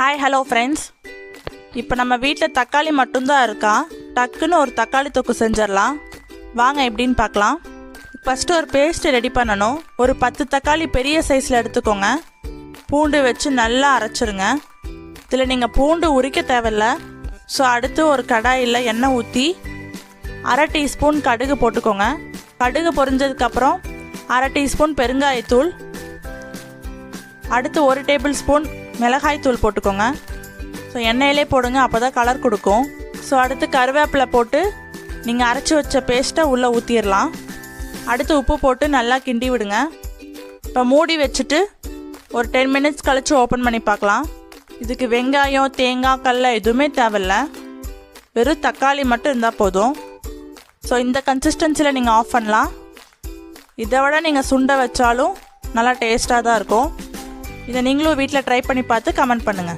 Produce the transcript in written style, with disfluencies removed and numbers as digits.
Hi hello friends. இப்போ நம்ம வீட்டில் தக்காளி மட்டும்தான் இருக்கா, டக்குன்னு ஒரு தக்காளி தொக்கு செஞ்சிடலாம். வாங்க எப்படின்னு பார்க்கலாம். ஃபஸ்ட்டு ஒரு பேஸ்ட்டு ரெடி பண்ணணும். ஒரு 10 தக்காளி பெரிய சைஸில் எடுத்துக்கோங்க. பூண்டு வச்சு நல்லா அரைச்சிருங்க. இதில் நீங்கள் பூண்டு உரிக்க தேவையில்ல. ஸோ அடுத்து ஒரு கடாயில் எண்ணெய் ஊற்றி 1/2 டீஸ்பூன் கடுகு போட்டுக்கோங்க. கடுகு பொரிஞ்சதுக்கப்புறம் 1/2 டீஸ்பூன் பெருங்காயத்தூள், அடுத்து 1 டேபிள் ஸ்பூன் மிளகாய் தூள் போட்டுக்கோங்க. ஸோ எண்ணெயிலே போடுங்க, அப்போ தான் கலர் கொடுக்கும். ஸோ அடுத்து கருவேப்பிலை போட்டு நீங்கள் அரைச்சி வச்ச பேஸ்ட்டை உள்ளே ஊற்றிடலாம். அடுத்து உப்பு போட்டு நல்லா கிண்டி விடுங்க. இப்போ மூடி வச்சுட்டு ஒரு 10 மினிட்ஸ் கழித்து ஓப்பன் பண்ணி பார்க்கலாம். இதுக்கு வெங்காயம், தேங்காய், கடலை எதுவுமே தேவையில்ல, வெறும் தக்காளி மட்டும் இருந்தால் போதும். ஸோ இந்த கன்சிஸ்டன்சியில் நீங்கள் ஆஃப் பண்ணலாம். இதை விட நீங்கள் சுண்டை வச்சாலும் நல்லா டேஸ்ட்டாக தான் இருக்கும். இதை நீங்களும் வீட்டில் ட்ரை பண்ணி பார்த்து கமெண்ட் பண்ணுங்கள்.